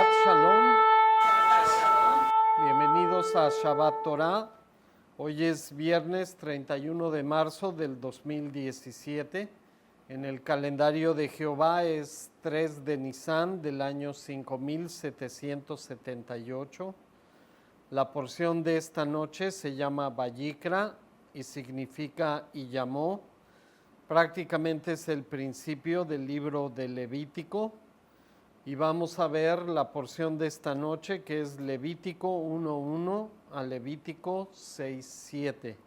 Shabbat Shalom. Bienvenidos a Shabbat Torah. Hoy es viernes 31 de marzo del 2017. En el calendario de Jehová es 3 de Nisan del año 5778. La porción de esta noche se llama Vayikra y significa y llamó. Prácticamente es el principio del libro de Levítico. Y vamos a ver la porción de esta noche, que es Levítico 1:1 a Levítico 6:7.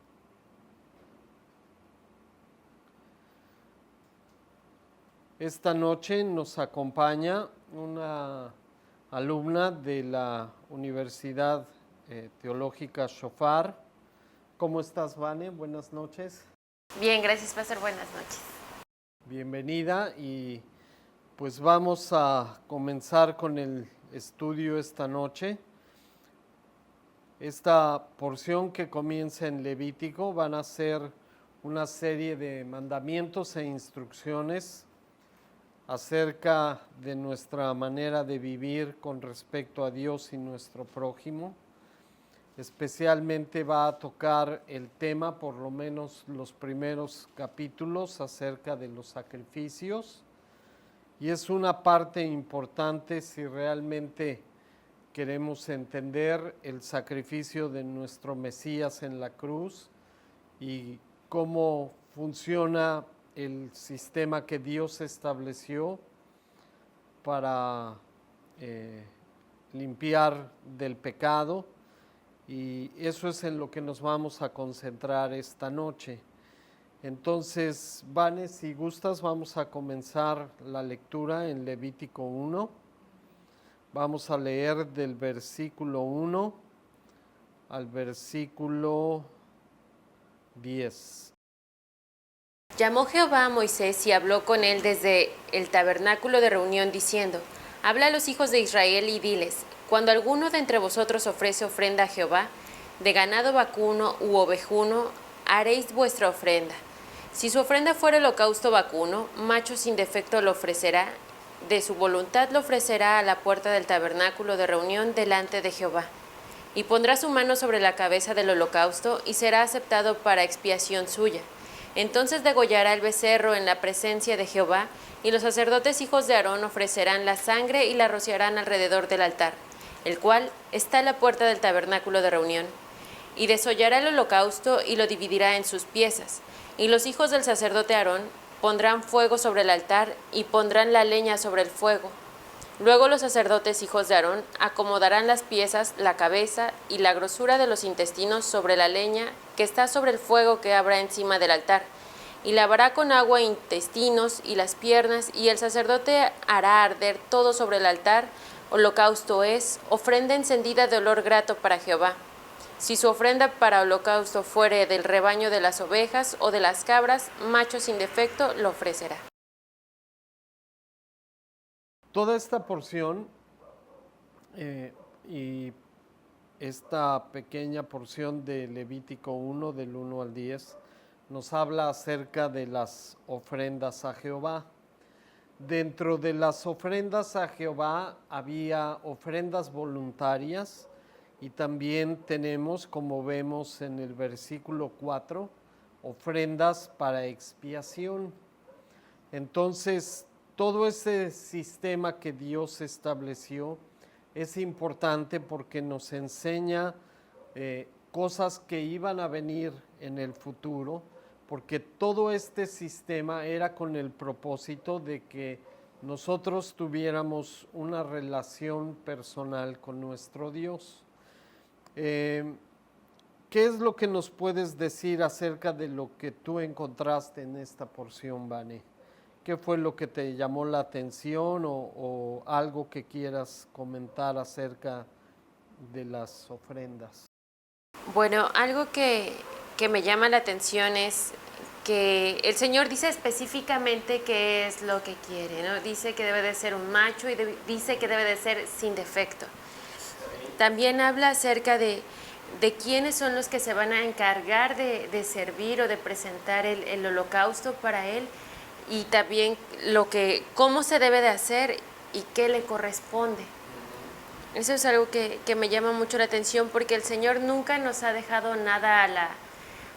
Esta noche nos acompaña una alumna de la Universidad Teológica Shofar. ¿Cómo estás, Vane? Buenas noches. Bien, gracias, Pastor. Buenas noches. Bienvenida y pues vamos a comenzar con el estudio esta noche. Esta porción que comienza en Levítico van a ser una serie de mandamientos e instrucciones acerca de nuestra manera de vivir con respecto a Dios y nuestro prójimo. Especialmente va a tocar el tema, por lo menos los primeros capítulos, acerca de los sacrificios. Y es una parte importante si realmente queremos entender el sacrificio de nuestro Mesías en la cruz y cómo funciona el sistema que Dios estableció para limpiar del pecado. Y eso es en lo que nos vamos a concentrar esta noche. Entonces, Vane, si gustas, vamos a comenzar la lectura en Levítico 1. Vamos a leer del versículo 1 al versículo 10. Llamó Jehová a Moisés y habló con él desde el tabernáculo de reunión, diciendo: Habla a los hijos de Israel y diles: Cuando alguno de entre vosotros ofrece ofrenda a Jehová, de ganado vacuno u ovejuno, haréis vuestra ofrenda. Si su ofrenda fuera holocausto vacuno, macho sin defecto lo ofrecerá, de su voluntad lo ofrecerá a la puerta del tabernáculo de reunión delante de Jehová. Y pondrá su mano sobre la cabeza del holocausto, y será aceptado para expiación suya. Entonces degollará el becerro en la presencia de Jehová, y los sacerdotes hijos de Aarón ofrecerán la sangre y la rociarán alrededor del altar, el cual está a la puerta del tabernáculo de reunión. Y desollará el holocausto y lo dividirá en sus piezas. Y los hijos del sacerdote Aarón pondrán fuego sobre el altar y pondrán la leña sobre el fuego. Luego los sacerdotes hijos de Aarón acomodarán las piezas, la cabeza y la grosura de los intestinos sobre la leña que está sobre el fuego que habrá encima del altar, y lavará con agua intestinos y las piernas, y el sacerdote hará arder todo sobre el altar. Holocausto es, ofrenda encendida de olor grato para Jehová. Si su ofrenda para holocausto fuere del rebaño de las ovejas o de las cabras, macho sin defecto lo ofrecerá. Toda esta porción y esta pequeña porción de Levítico 1, del 1 al 10, nos habla acerca de las ofrendas a Jehová. Dentro de las ofrendas a Jehová había ofrendas voluntarias y también tenemos, como vemos en el versículo 4, ofrendas para expiación. Entonces, todo ese sistema que Dios estableció es importante porque nos enseña cosas que iban a venir en el futuro, porque todo este sistema era con el propósito de que nosotros tuviéramos una relación personal con nuestro Dios. ¿Qué es lo que nos puedes decir acerca de lo que tú encontraste en esta porción, Vane? ¿Qué fue lo que te llamó la atención o algo que quieras comentar acerca de las ofrendas? Bueno, algo que me llama la atención es que el Señor dice específicamente qué es lo que quiere, ¿no? Dice que debe de ser un macho y dice que debe de ser sin defecto. También habla acerca de quiénes son los que se van a encargar de servir o de presentar el holocausto para Él, y también cómo se debe de hacer y qué le corresponde. Eso es algo que me llama mucho la atención porque el Señor nunca nos ha dejado nada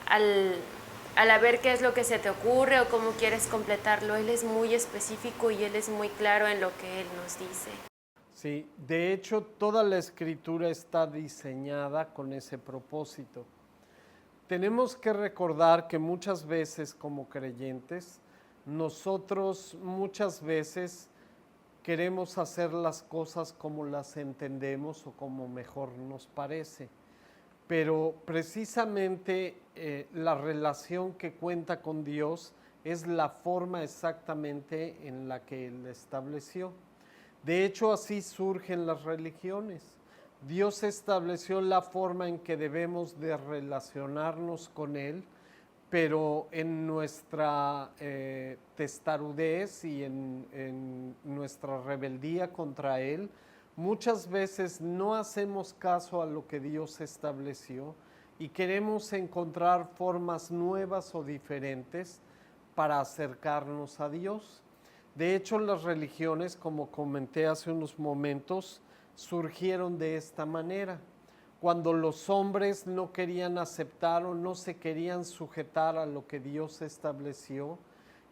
a ver qué es lo que se te ocurre o cómo quieres completarlo. Él es muy específico y Él es muy claro en lo que Él nos dice. Sí, de hecho toda la escritura está diseñada con ese propósito. Tenemos que recordar que muchas veces como creyentes, nosotros muchas veces queremos hacer las cosas como las entendemos o como mejor nos parece. Pero precisamente la relación que cuenta con Dios es la forma exactamente en la que Él estableció. De hecho, así surgen las religiones. Dios estableció la forma en que debemos de relacionarnos con Él, pero en nuestra testarudez y en nuestra rebeldía contra Él, muchas veces no hacemos caso a lo que Dios estableció y queremos encontrar formas nuevas o diferentes para acercarnos a Dios. De hecho, las religiones, como comenté hace unos momentos, surgieron de esta manera. Cuando los hombres no querían aceptar o no se querían sujetar a lo que Dios estableció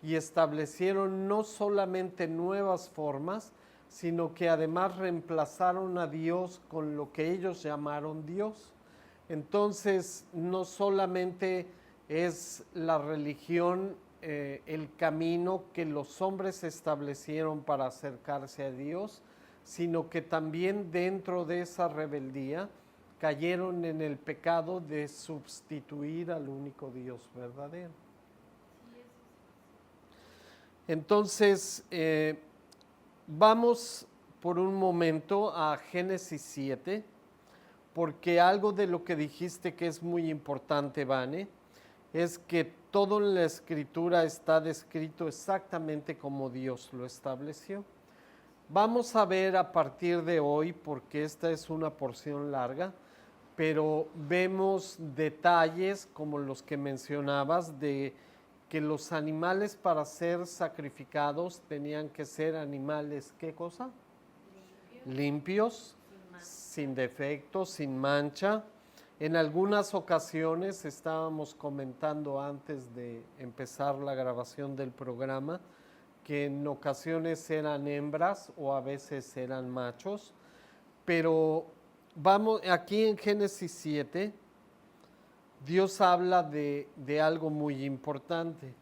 y establecieron no solamente nuevas formas, sino que además reemplazaron a Dios con lo que ellos llamaron Dios. Entonces, no solamente es la religión el camino que los hombres establecieron para acercarse a Dios, sino que también dentro de esa rebeldía cayeron en el pecado de sustituir al único Dios verdadero. Entonces, vamos por un momento a Génesis 7, porque algo de lo que dijiste que es muy importante, Vane, es que todo en la Escritura está descrito exactamente como Dios lo estableció. Vamos a ver a partir de hoy, porque esta es una porción larga, pero vemos detalles como los que mencionabas de que los animales para ser sacrificados tenían que ser animales, ¿qué cosa? Limpios, sin defectos, sin mancha. En algunas ocasiones, estábamos comentando antes de empezar la grabación del programa, que en ocasiones eran hembras o a veces eran machos, pero vamos, aquí en Génesis 7, Dios habla de algo muy importante,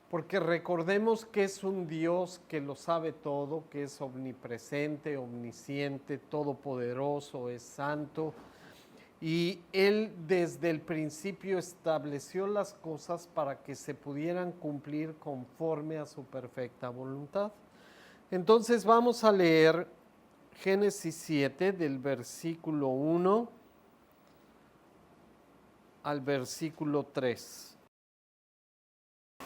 porque recordemos que es un Dios que lo sabe todo, que es omnipresente, omnisciente, todopoderoso, es santo, y Él desde el principio estableció las cosas para que se pudieran cumplir conforme a su perfecta voluntad. Entonces vamos a leer Génesis 7 del versículo 1 al versículo 3.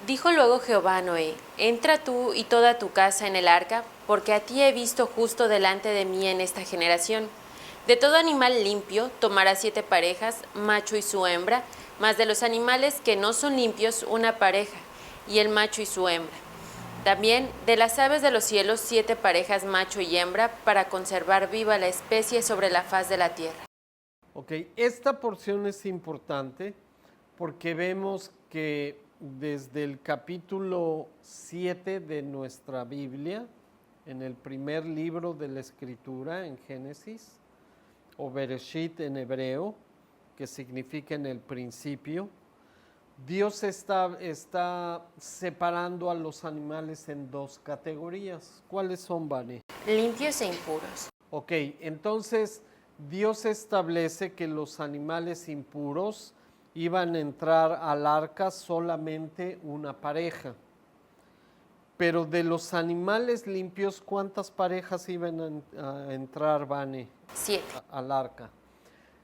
Dijo luego Jehová a Noé: entra tú y toda tu casa en el arca, porque a ti he visto justo delante de mí en esta generación. De todo animal limpio tomarás 7 parejas, macho y su hembra, mas de los animales que no son limpios una pareja, y el macho y su hembra. También de las aves de los cielos 7 parejas, macho y hembra, para conservar viva la especie sobre la faz de la tierra. Ok, esta porción es importante porque vemos que desde el capítulo 7 de nuestra Biblia, en el primer libro de la Escritura, en Génesis, o Bereshit en hebreo, que significa en el principio, Dios está separando a los animales en 2 categorías. ¿Cuáles son, Vane? Limpios e impuros. Ok, entonces Dios establece que los animales impuros iban a entrar al arca solamente una pareja. Pero de los animales limpios, ¿cuántas parejas iban a entrar, Vane? 7. Al arca.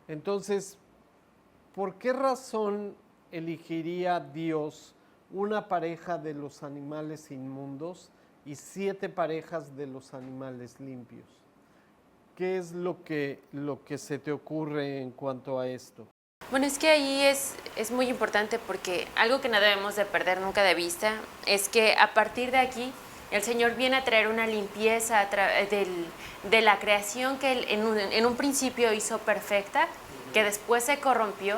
Entonces, ¿por qué razón elegiría Dios una pareja de los animales inmundos y 7 parejas de los animales limpios? ¿Qué es lo que se te ocurre en cuanto a esto? Bueno, es que ahí es muy importante porque algo que no debemos de perder nunca de vista es que a partir de aquí El Señor viene a traer una limpieza de la creación que Él en un principio hizo perfecta, que después se corrompió,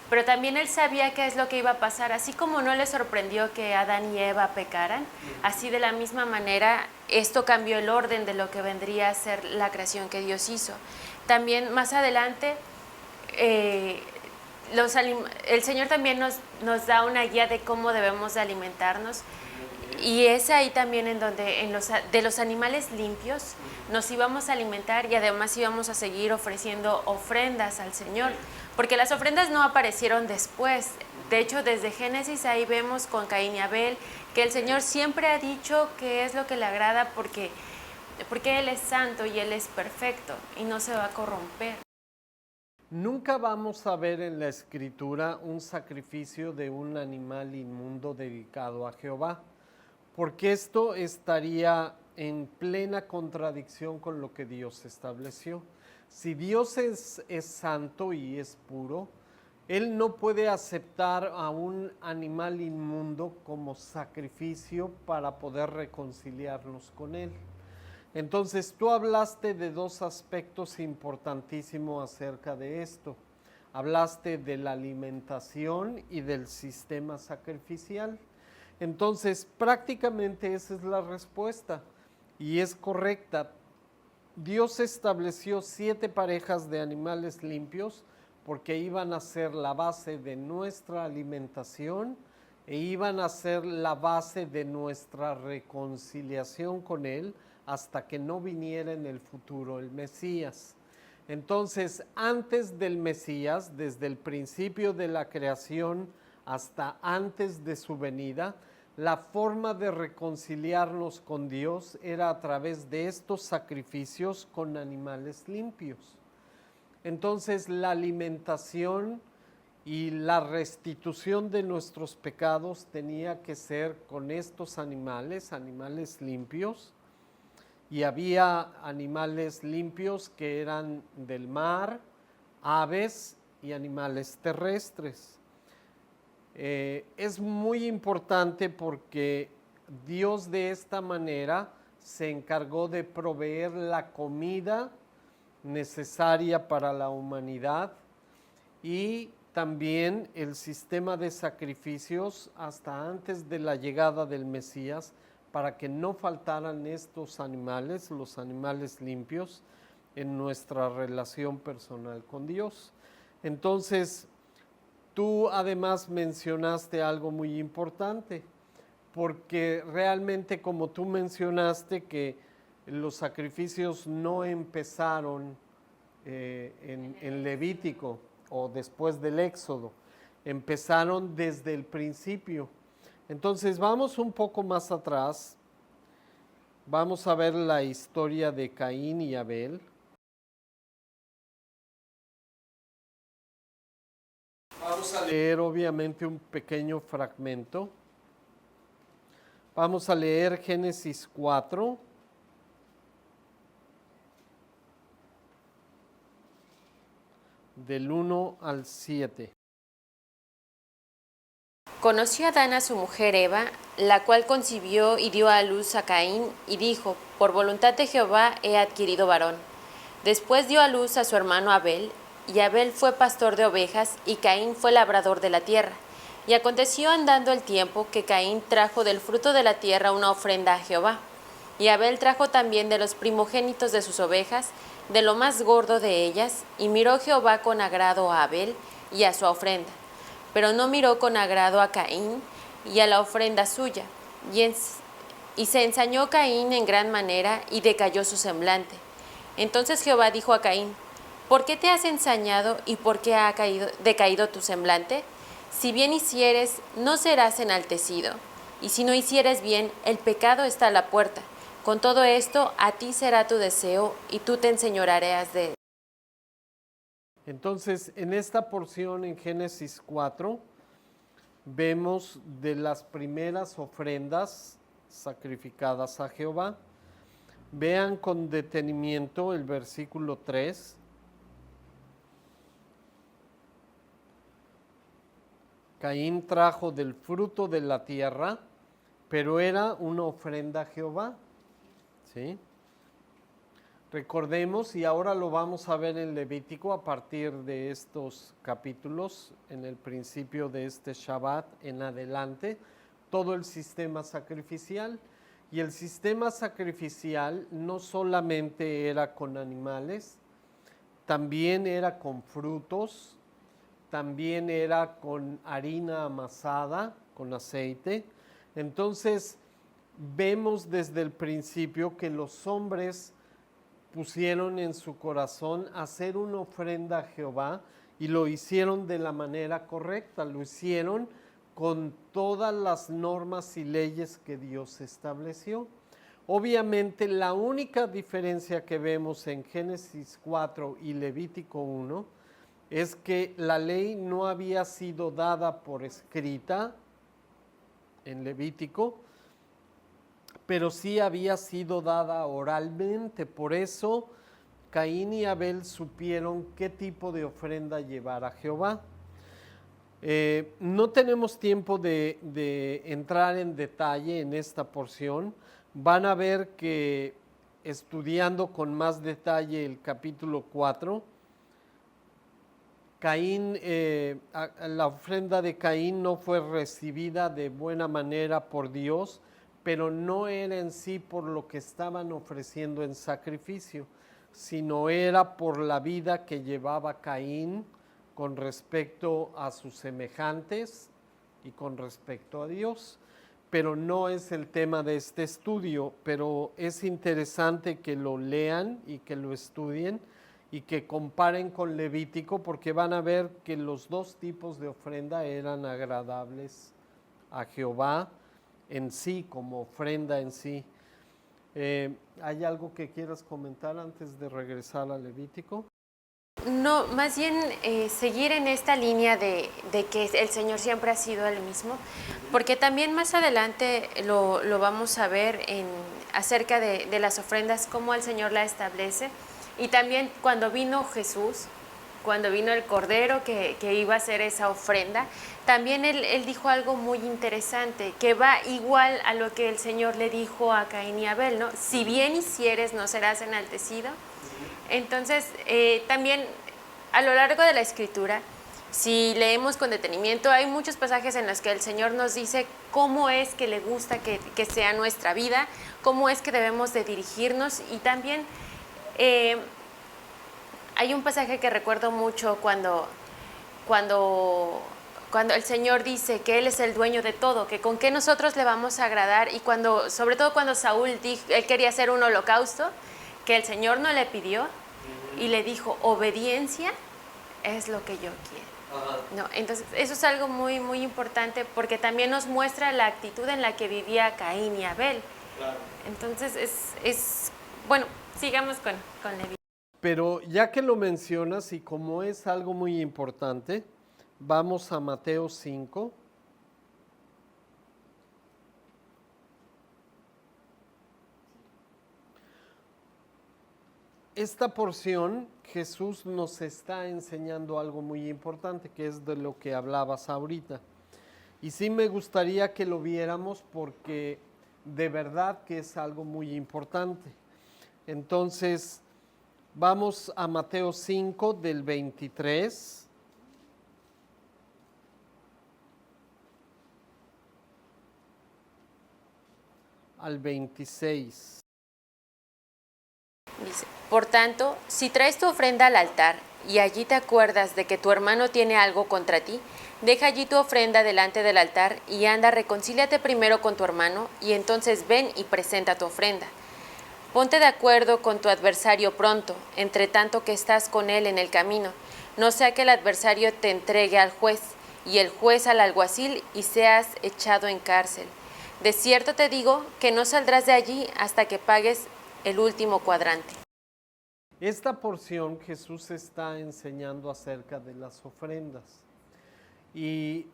pero también Él sabía qué es lo que iba a pasar. Así como no le sorprendió que Adán y Eva pecaran, así de la misma manera esto cambió el orden de lo que vendría a ser la creación que Dios hizo. También más adelante el Señor también nos da una guía de cómo debemos de alimentarnos. Y es ahí también en donde de los animales limpios nos íbamos a alimentar y además íbamos a seguir ofreciendo ofrendas al Señor, porque las ofrendas no aparecieron después. De hecho, desde Génesis ahí vemos con Caín y Abel que el Señor siempre ha dicho que es lo que le agrada porque Él es santo y Él es perfecto y no se va a corromper. Nunca vamos a ver en la Escritura un sacrificio de un animal inmundo dedicado a Jehová, porque esto estaría en plena contradicción con lo que Dios estableció. Si Dios es santo y es puro, Él no puede aceptar a un animal inmundo como sacrificio para poder reconciliarnos con Él. Entonces, tú hablaste de dos aspectos importantísimos acerca de esto. Hablaste de la alimentación y del sistema sacrificial. Entonces, prácticamente esa es la respuesta y es correcta. Dios estableció 7 parejas de animales limpios porque iban a ser la base de nuestra alimentación e iban a ser la base de nuestra reconciliación con Él hasta que no viniera en el futuro el Mesías. Entonces, antes del Mesías, desde el principio de la creación hasta antes de su venida, la forma de reconciliarnos con Dios era a través de estos sacrificios con animales limpios. Entonces, la alimentación y la restitución de nuestros pecados tenía que ser con estos animales limpios. Y había animales limpios que eran del mar, aves y animales terrestres. Es muy importante porque Dios de esta manera se encargó de proveer la comida necesaria para la humanidad y también el sistema de sacrificios hasta antes de la llegada del Mesías, para que no faltaran estos animales, los animales limpios, en nuestra relación personal con Dios. Entonces, tú además mencionaste algo muy importante, porque realmente como tú mencionaste que los sacrificios no empezaron en Levítico o después del Éxodo, empezaron desde el principio. Entonces vamos un poco más atrás, vamos a ver la historia de Caín y Abel. Vamos a leer obviamente un pequeño fragmento. Vamos a leer Génesis 4. Del 1 al 7. Conoció Adán a su mujer Eva, la cual concibió y dio a luz a Caín, y dijo, por voluntad de Jehová he adquirido varón. Después dio a luz a su hermano Abel, y Abel fue pastor de ovejas, y Caín fue labrador de la tierra. Y aconteció andando el tiempo que Caín trajo del fruto de la tierra una ofrenda a Jehová. Y Abel trajo también de los primogénitos de sus ovejas, de lo más gordo de ellas, y miró Jehová con agrado a Abel y a su ofrenda. Pero no miró con agrado a Caín y a la ofrenda suya. Y se ensañó Caín en gran manera y decayó su semblante. Entonces Jehová dijo a Caín, ¿por qué te has ensañado y por qué ha decaído tu semblante? Si bien hicieres, no serás enaltecido. Y si no hicieres bien, el pecado está a la puerta. Con todo esto, a ti será tu deseo y tú te enseñorearás de él. Entonces, en esta porción en Génesis 4, vemos de las primeras ofrendas sacrificadas a Jehová. Vean con detenimiento el versículo 3. Caín trajo del fruto de la tierra pero era una ofrenda a Jehová, ¿sí? Recordemos, y ahora lo vamos a ver en Levítico a partir de estos capítulos, en el principio de este Shabbat en adelante, todo el sistema sacrificial. Y el sistema sacrificial no solamente era con animales, también era con frutos, también era con harina amasada, con aceite. Entonces, vemos desde el principio que los hombres pusieron en su corazón hacer una ofrenda a Jehová y lo hicieron de la manera correcta, lo hicieron con todas las normas y leyes que Dios estableció. Obviamente la única diferencia que vemos en Génesis 4 y Levítico 1 es que la ley no había sido dada por escrita en Levítico, pero sí había sido dada oralmente. Por eso Caín y Abel supieron qué tipo de ofrenda llevar a Jehová. No tenemos tiempo de entrar en detalle en esta porción. Van a ver que estudiando con más detalle el capítulo 4, Caín, la ofrenda de Caín no fue recibida de buena manera por Dios, pero no era en sí por lo que estaban ofreciendo en sacrificio, sino era por la vida que llevaba Caín con respecto a sus semejantes y con respecto a Dios. Pero no es el tema de este estudio, pero es interesante que lo lean y que lo estudien y que comparen con Levítico, porque van a ver que los dos tipos de ofrenda eran agradables a Jehová en sí, como ofrenda en sí. ¿Hay algo que quieras comentar antes de regresar a Levítico? No, más bien seguir en esta línea de que el Señor siempre ha sido el mismo, porque también más adelante lo vamos a ver acerca de las ofrendas, cómo el Señor la establece, y también cuando vino Jesús, cuando vino el Cordero que iba a hacer esa ofrenda, también él dijo algo muy interesante, que va igual a lo que el Señor le dijo a Caín y Abel, ¿no? Si bien hicieres, no serás enaltecido. Entonces, también a lo largo de la Escritura, si leemos con detenimiento, hay muchos pasajes en los que el Señor nos dice cómo es que le gusta que sea nuestra vida, cómo es que debemos de dirigirnos, y también hay un pasaje que recuerdo mucho cuando el Señor dice que Él es el dueño de todo, que con qué nosotros le vamos a agradar, y sobre todo cuando Saúl dijo, él quería hacer un holocausto, que el Señor no le pidió y le dijo, obediencia es lo que yo quiero. No, entonces eso es algo muy, muy importante, porque también nos muestra la actitud en la que vivía Caín y Abel. Claro. Entonces bueno, sigamos con Levítico. Pero ya que lo mencionas y como es algo muy importante, vamos a Mateo 5. Esta porción, Jesús nos está enseñando algo muy importante, que es de lo que hablabas ahorita. Y sí me gustaría que lo viéramos, porque de verdad que es algo muy importante. Entonces, vamos a Mateo 5 del 23 al 26. Dice, por tanto, si traes tu ofrenda al altar y allí te acuerdas de que tu hermano tiene algo contra ti, deja allí tu ofrenda delante del altar y anda, reconcíliate primero con tu hermano, y entonces ven y presenta tu ofrenda. Ponte de acuerdo con tu adversario pronto, entre tanto que estás con él en el camino, no sea que el adversario te entregue al juez, y el juez al alguacil, y seas echado en cárcel. De cierto te digo que no saldrás de allí hasta que pagues el último cuadrante. Esta porción Jesús está enseñando acerca de las ofrendas, y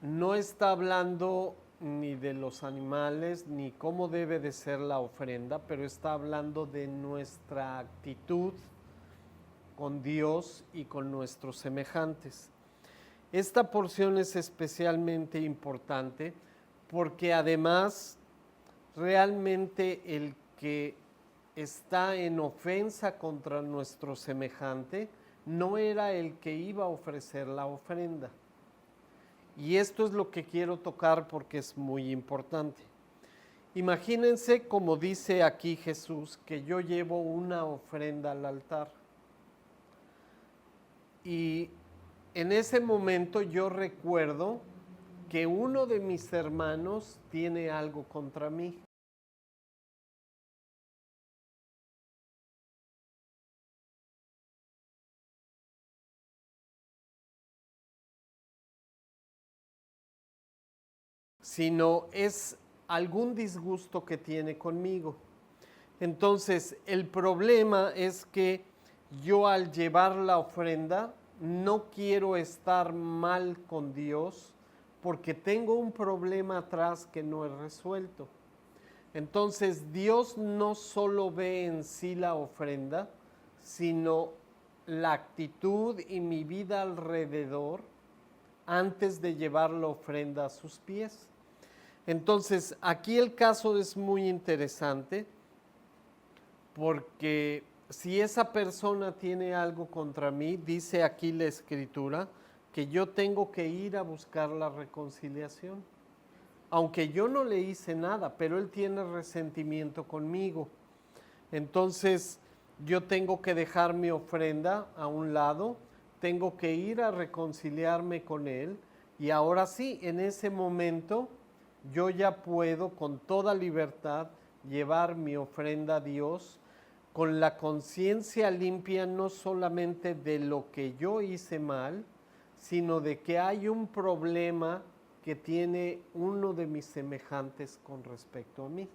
no está hablando ni de los animales ni cómo debe de ser la ofrenda, pero está hablando de nuestra actitud con Dios y con nuestros semejantes. Esta porción es especialmente importante porque además realmente el que está en ofensa contra nuestro semejante no era el que iba a ofrecer la ofrenda. Y esto es lo que quiero tocar porque es muy importante. Imagínense, como dice aquí Jesús, que yo llevo una ofrenda al altar. Y en ese momento yo recuerdo que uno de mis hermanos tiene algo contra mí. Sino es algún disgusto que tiene conmigo. Entonces, el problema es que yo al llevar la ofrenda no quiero estar mal con Dios porque tengo un problema atrás que no he resuelto. Entonces, Dios no solo ve en sí la ofrenda, sino la actitud y mi vida alrededor antes de llevar la ofrenda a sus pies. Entonces, aquí el caso es muy interesante porque si esa persona tiene algo contra mí, dice aquí la Escritura, que yo tengo que ir a buscar la reconciliación. Aunque yo no le hice nada, pero él tiene resentimiento conmigo. Entonces, yo tengo que dejar mi ofrenda a un lado, tengo que ir a reconciliarme con él y ahora sí, en ese momento yo ya puedo con toda libertad llevar mi ofrenda a Dios con la conciencia limpia no solamente de lo que yo hice mal, sino de que hay un problema que tiene uno de mis semejantes con respecto a mí.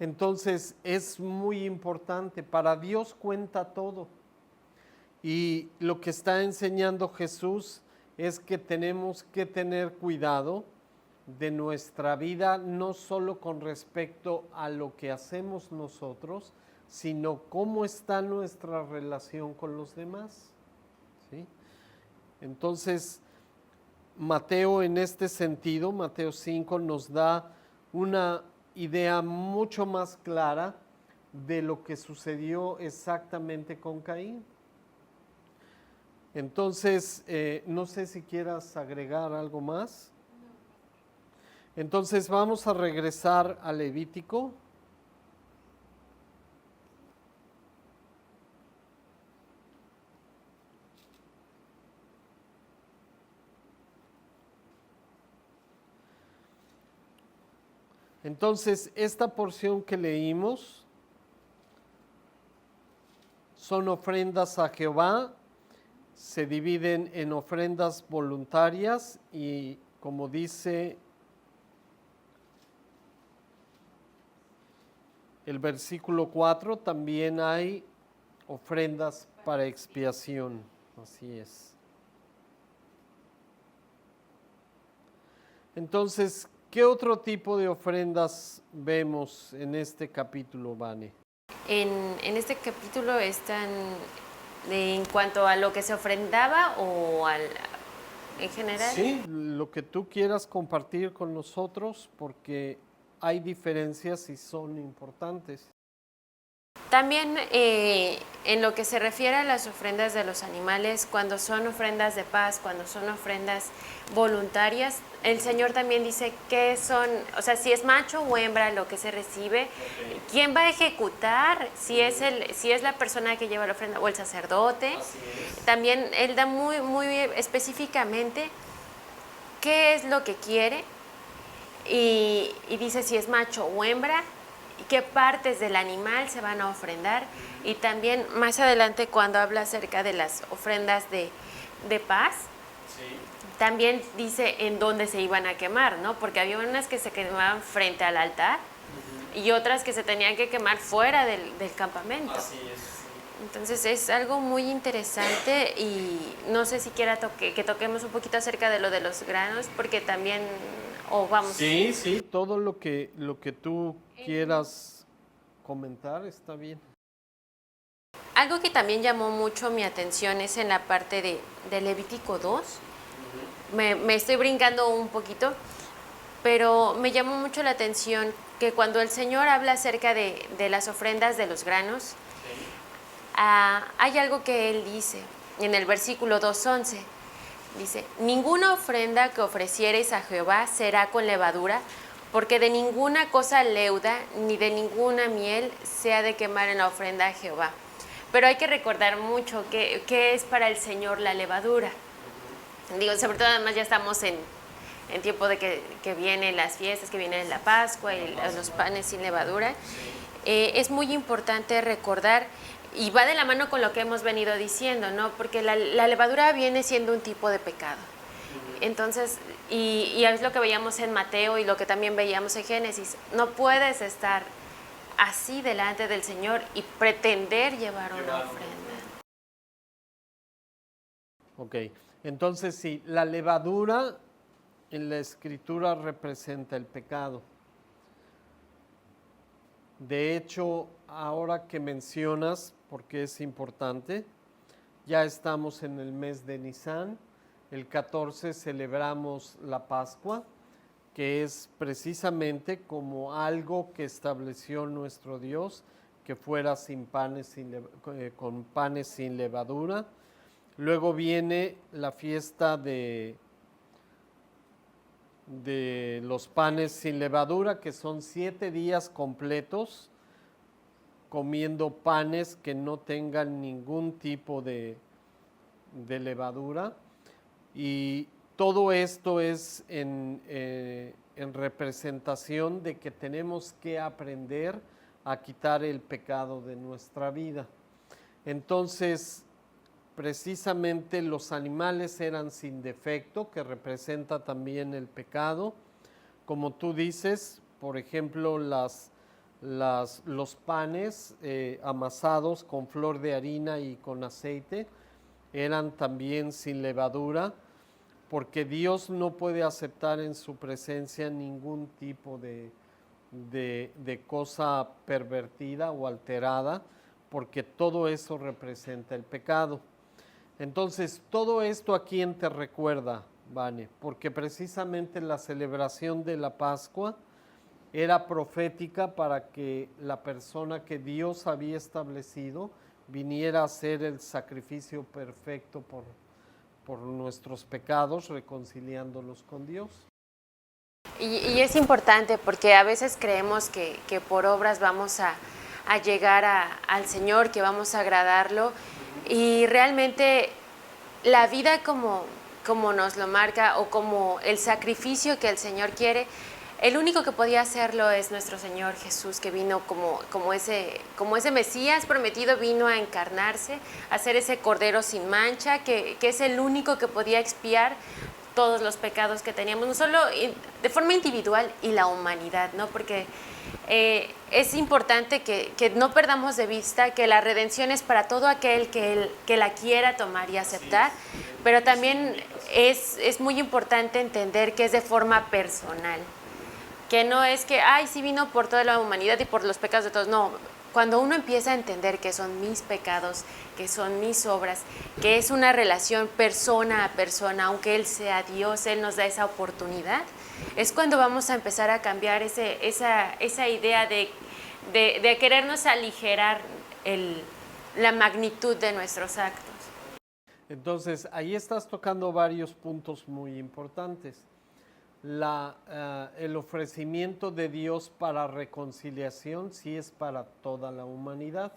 Entonces es muy importante, para Dios cuenta todo. Y lo que está enseñando Jesús es que tenemos que tener cuidado de nuestra vida, no solo con respecto a lo que hacemos nosotros, sino cómo está nuestra relación con los demás. ¿Sí? Entonces, Mateo en este sentido, Mateo 5, nos da una idea mucho más clara de lo que sucedió exactamente con Caín. Entonces, no sé si quieras agregar algo más. Entonces vamos a regresar a Levítico. Entonces, esta porción que leímos son ofrendas a Jehová, se dividen en ofrendas voluntarias y, como dice el versículo 4, también hay ofrendas para expiación. Así es. Entonces, ¿qué otro tipo de ofrendas vemos en este capítulo, Vane? En este capítulo están en cuanto a lo que se ofrendaba o en general. Sí, lo que tú quieras compartir con nosotros, porque hay diferencias y son importantes. También en lo que se refiere a las ofrendas de los animales, cuando son ofrendas de paz, cuando son ofrendas voluntarias, el Señor también dice que son, o sea, si es macho o hembra lo que se recibe, quién va a ejecutar, si es la persona que lleva la ofrenda o el sacerdote. También Él da muy específicamente qué es lo que quiere y dice si es macho o hembra, qué partes del animal se van a ofrendar, y también más adelante cuando habla acerca de las ofrendas de paz, también dice en dónde se iban a quemar, ¿no? Porque había unas que se quemaban frente al altar y otras que se tenían que quemar fuera del campamento. Así es. Entonces es algo muy interesante y no sé si quiera que toquemos un poquito acerca de lo de los granos, porque también, vamos. Sí, todo lo que tú quieras comentar está bien. Algo que también llamó mucho mi atención es en la parte de Levítico 2. Me estoy brincando un poquito, pero me llamó mucho la atención que cuando el Señor habla acerca de las ofrendas de los granos, hay algo que Él dice en el versículo 2:11. Dice, ninguna ofrenda que ofreciereis a Jehová será con levadura, porque de ninguna cosa leuda ni de ninguna miel se ha de quemar en la ofrenda a Jehová. Pero hay que recordar mucho que es para el Señor la levadura. Digo, sobre todo además ya estamos en tiempo de que vienen las fiestas, que viene la Pascua y los panes sin levadura. Es muy importante recordar, y va de la mano con lo que hemos venido diciendo, ¿no? Porque la levadura viene siendo un tipo de pecado. Entonces, y es lo que veíamos en Mateo y lo que también veíamos en Génesis. No puedes estar así delante del Señor y pretender llevar una ofrenda. Ok, entonces sí, la levadura en la Escritura representa el pecado. De hecho, ahora que mencionas, porque es importante, ya estamos en el mes de Nisan, el 14 celebramos la Pascua, que es precisamente como algo que estableció nuestro Dios, que fuera sin panes, con panes sin levadura. Luego viene la fiesta de los panes sin levadura, que son 7 días completos comiendo panes que no tengan ningún tipo de levadura. Y todo esto es en representación de que tenemos que aprender a quitar el pecado de nuestra vida. Entonces, precisamente los animales eran sin defecto, que representa también el pecado. Como tú dices, por ejemplo, los panes amasados con flor de harina y con aceite eran también sin levadura, porque Dios no puede aceptar en su presencia ningún tipo de cosa pervertida o alterada, porque todo eso representa el pecado. Entonces, todo esto a quién te recuerda, Vane, porque precisamente la celebración de la Pascua era profética para que la persona que Dios había establecido viniera a hacer el sacrificio perfecto por nuestros pecados, reconciliándolos con Dios. Y es importante porque a veces creemos que por obras vamos a llegar al Señor, que vamos a agradarlo, y realmente la vida como nos lo marca o como el sacrificio que el Señor quiere, el único que podía hacerlo es nuestro Señor Jesús, que vino como ese Mesías prometido, vino a encarnarse, a ser ese Cordero sin mancha, que es el único que podía expiar todos los pecados que teníamos, no solo de forma individual y la humanidad, ¿no? Porque es importante que no perdamos de vista que la redención es para todo aquel que la quiera tomar y aceptar, pero también es muy importante entender que es de forma personal, que no es que, sí vino por toda la humanidad y por los pecados de todos, no. Cuando uno empieza a entender que son mis pecados, que son mis obras, que es una relación persona a persona, aunque Él sea Dios, Él nos da esa oportunidad, es cuando vamos a empezar a cambiar esa idea de querernos aligerar la magnitud de nuestros actos. Entonces, ahí estás tocando varios puntos muy importantes. El ofrecimiento de Dios para reconciliación sí es para toda la humanidad,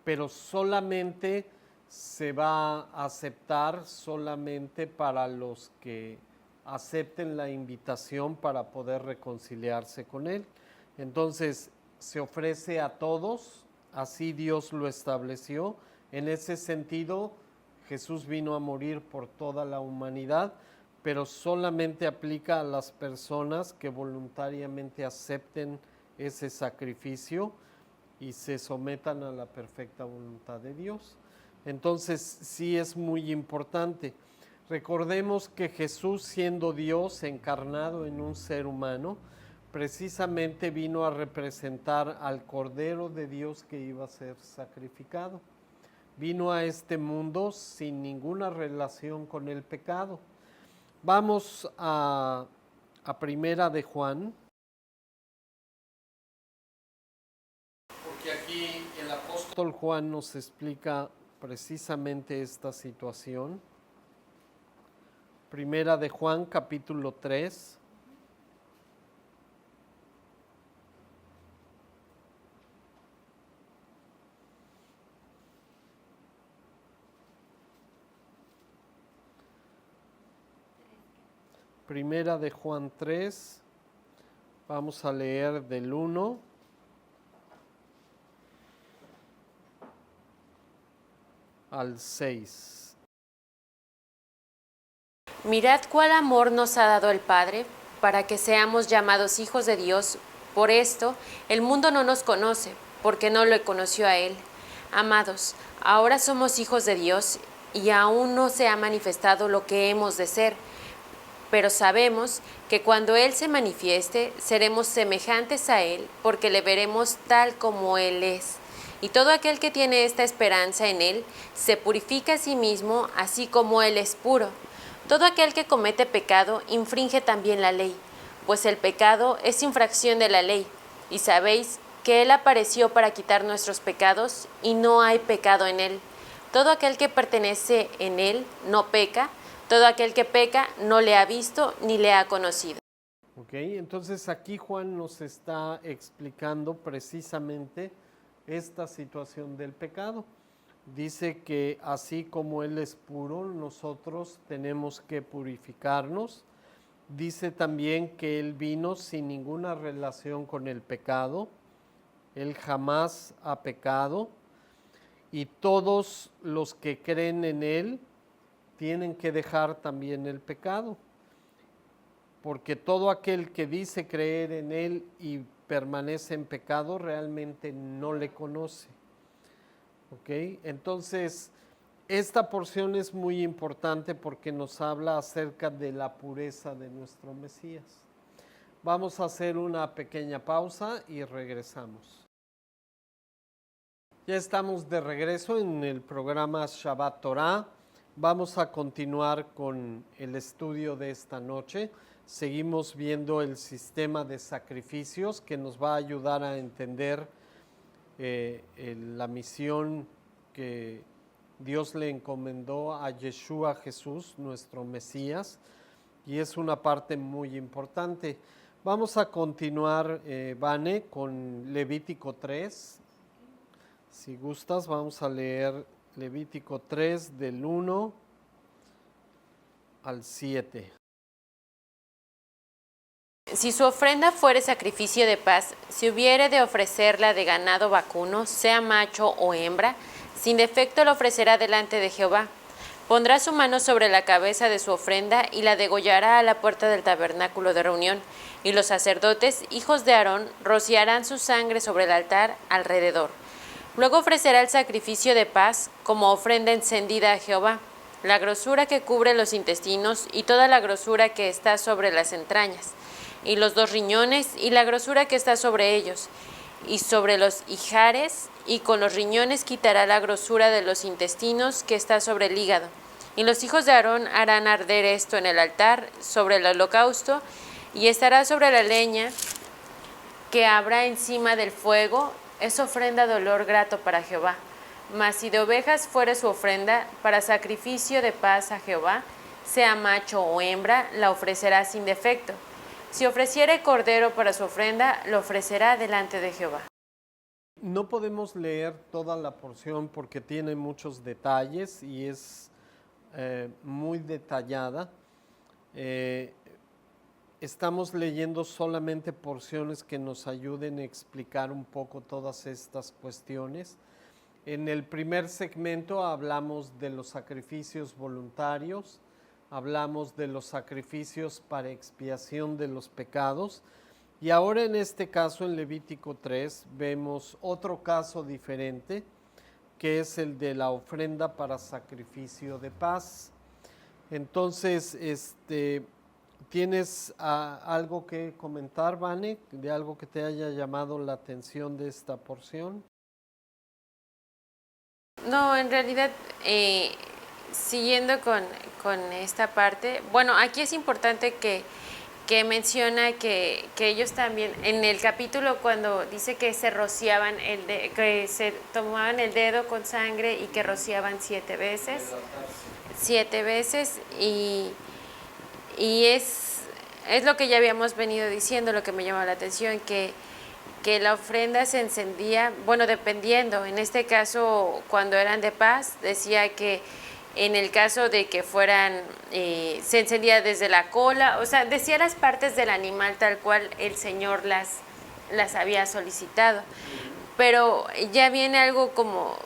pero solamente se va a aceptar solamente para los que acepten la invitación para poder reconciliarse con Él. Entonces, se ofrece a todos, así Dios lo estableció. En ese sentido, Jesús vino a morir por toda la humanidad, pero solamente aplica a las personas que voluntariamente acepten ese sacrificio y se sometan a la perfecta voluntad de Dios. Entonces, sí es muy importante. Recordemos que Jesús, siendo Dios encarnado en un ser humano, precisamente vino a representar al Cordero de Dios que iba a ser sacrificado. Vino a este mundo sin ninguna relación con el pecado. Vamos a a Primera de Juan, porque aquí el apóstol Juan nos explica precisamente esta situación. Primera de Juan, capítulo 3. Primera de Juan 3, vamos a leer del 1 al 6. Mirad cuál amor nos ha dado el Padre, para que seamos llamados hijos de Dios. Por esto, el mundo no nos conoce, porque no lo conoció a Él. Amados, ahora somos hijos de Dios, y aún no se ha manifestado lo que hemos de ser. Pero sabemos que cuando Él se manifieste, seremos semejantes a Él, porque le veremos tal como Él es. Y todo aquel que tiene esta esperanza en Él, se purifica a sí mismo, así como Él es puro. Todo aquel que comete pecado, infringe también la ley, pues el pecado es infracción de la ley. Y sabéis que Él apareció para quitar nuestros pecados, y no hay pecado en Él. Todo aquel que pertenece en Él no peca. Todo aquel que peca no le ha visto ni le ha conocido. Ok, entonces aquí Juan nos está explicando precisamente esta situación del pecado. Dice que así como Él es puro, nosotros tenemos que purificarnos. Dice también que Él vino sin ninguna relación con el pecado. Él jamás ha pecado. Y todos los que creen en Él tienen que dejar también el pecado, porque todo aquel que dice creer en Él y permanece en pecado realmente no le conoce. ¿Ok? Entonces, esta porción es muy importante porque nos habla acerca de la pureza de nuestro Mesías. Vamos a hacer una pequeña pausa y regresamos. Ya estamos de regreso en el programa Shabbat Torah. Vamos a continuar con el estudio de esta noche. Seguimos viendo el sistema de sacrificios que nos va a ayudar a entender la misión que Dios le encomendó a Yeshua Jesús, nuestro Mesías, y es una parte muy importante. Vamos a continuar, Vane, con Levítico 3. Si gustas, vamos a leer Levítico 3 del 1 al 7. Si su ofrenda fuere sacrificio de paz, si hubiere de ofrecerla de ganado vacuno, sea macho o hembra, sin defecto la ofrecerá delante de Jehová. Pondrá su mano sobre la cabeza de su ofrenda y la degollará a la puerta del tabernáculo de reunión, y los sacerdotes, hijos de Aarón, rociarán su sangre sobre el altar alrededor. Luego ofrecerá el sacrificio de paz como ofrenda encendida a Jehová, la grosura que cubre los intestinos y toda la grosura que está sobre las entrañas, y los 2 riñones y la grosura que está sobre ellos, y sobre los ijares, y con los riñones quitará la grosura de los intestinos que está sobre el hígado. Y los hijos de Aarón harán arder esto en el altar sobre el holocausto, y estará sobre la leña que habrá encima del fuego. Es ofrenda de olor grato para Jehová. Mas si de ovejas fuere su ofrenda para sacrificio de paz a Jehová, sea macho o hembra, la ofrecerá sin defecto. Si ofreciere cordero para su ofrenda, lo ofrecerá delante de Jehová. No podemos leer toda la porción porque tiene muchos detalles y es muy detallada. Estamos leyendo solamente porciones que nos ayuden a explicar un poco todas estas cuestiones. En el primer segmento hablamos de los sacrificios voluntarios, hablamos de los sacrificios para expiación de los pecados, y ahora en este caso, en Levítico 3, vemos otro caso diferente, que es el de la ofrenda para sacrificio de paz. Entonces, ¿tienes algo que comentar, Vane, de algo que te haya llamado la atención de esta porción? No, en realidad, siguiendo con esta parte, bueno, aquí es importante que que menciona que ellos también, en el capítulo cuando dice que se rociaban, que se tomaban el dedo con sangre y que rociaban 7 veces. 7 veces y es lo que ya habíamos venido diciendo, lo que me llamó la atención, que la ofrenda se encendía, bueno, dependiendo, en este caso cuando eran de paz, decía que en el caso de que fueran, se encendía desde la cola, o sea, decía las partes del animal tal cual el Señor las había solicitado. Pero ya viene algo como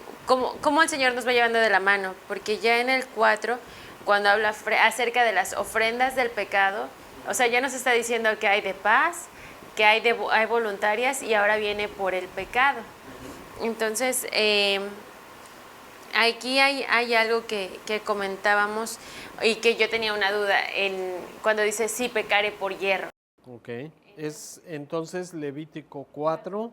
el Señor nos va llevando de la mano, porque ya en el 4, cuando habla acerca de las ofrendas del pecado, o sea, ya nos está diciendo que hay de paz, que hay voluntarias y ahora viene por el pecado. Entonces, aquí hay algo que comentábamos y que yo tenía una duda cuando dice sí pecare por hierro. Ok, es entonces Levítico 4.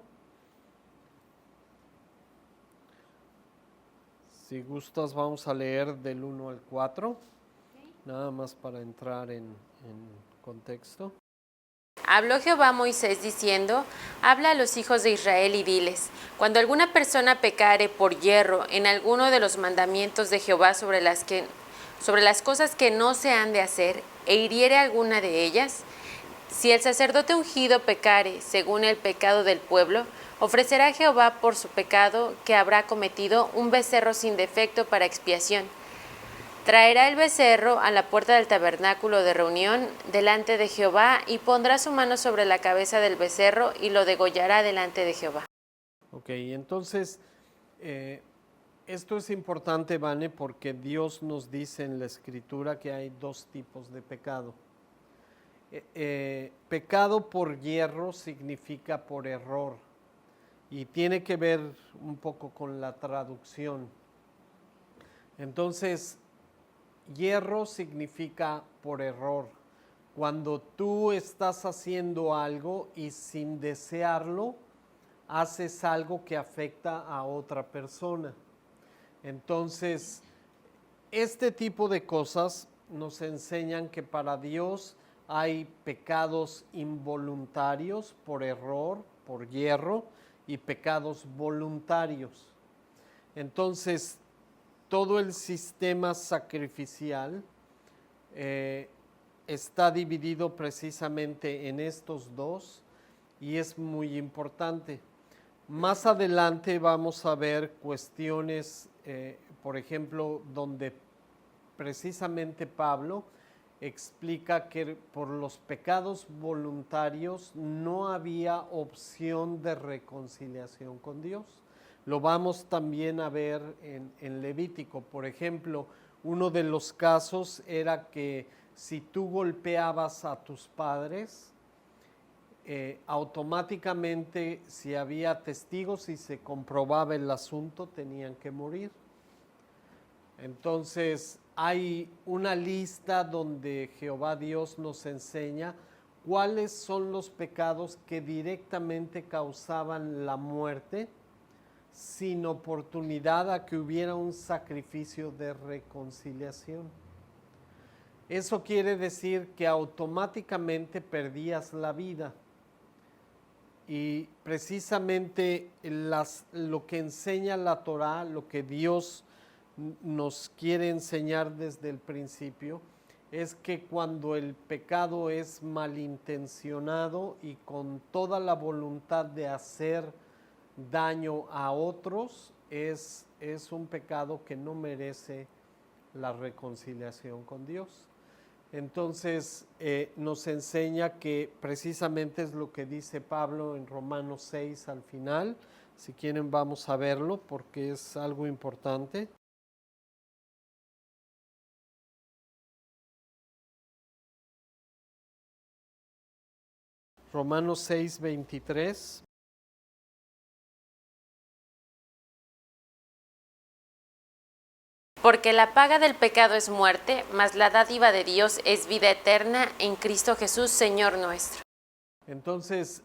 Si gustas vamos a leer del 1 al 4, nada más para entrar en contexto. Habló Jehová a Moisés diciendo, habla a los hijos de Israel y diles, cuando alguna persona pecare por hierro en alguno de los mandamientos de Jehová sobre las cosas que no se han de hacer, e hiriere alguna de ellas, si el sacerdote ungido pecare según el pecado del pueblo, ofrecerá a Jehová por su pecado que habrá cometido un becerro sin defecto para expiación. Traerá el becerro a la puerta del tabernáculo de reunión delante de Jehová y pondrá su mano sobre la cabeza del becerro y lo degollará delante de Jehová. Ok, entonces esto es importante, Vane, porque Dios nos dice en la Escritura que hay 2 tipos de pecado. Pecado por hierro significa por error y tiene que ver un poco con la traducción. Entonces, hierro significa por error. Cuando tú estás haciendo algo y sin desearlo, haces algo que afecta a otra persona. Entonces, este tipo de cosas nos enseñan que para Dios hay pecados involuntarios por error, por hierro, y pecados voluntarios. Entonces, todo el sistema sacrificial está dividido precisamente en estos 2 y es muy importante. Más adelante vamos a ver cuestiones, por ejemplo, donde precisamente Pablo explica que por los pecados voluntarios no había opción de reconciliación con Dios. Lo vamos también a ver en Levítico. Por ejemplo, uno de los casos era que si tú golpeabas a tus padres, automáticamente si había testigos y se comprobaba el asunto, tenían que morir. Entonces hay una lista donde Jehová Dios nos enseña cuáles son los pecados que directamente causaban la muerte sin oportunidad a que hubiera un sacrificio de reconciliación. Eso quiere decir que automáticamente perdías la vida. Y precisamente lo que enseña la Torá, lo que Dios nos quiere enseñar desde el principio, es que cuando el pecado es malintencionado y con toda la voluntad de hacer daño a otros, es un pecado que no merece la reconciliación con Dios. Entonces nos enseña que precisamente es lo que dice Pablo en Romanos 6 al final. Si quieren vamos a verlo porque es algo importante. Romanos 6, 23. Porque la paga del pecado es muerte, mas la dádiva de Dios es vida eterna en Cristo Jesús, Señor nuestro. Entonces,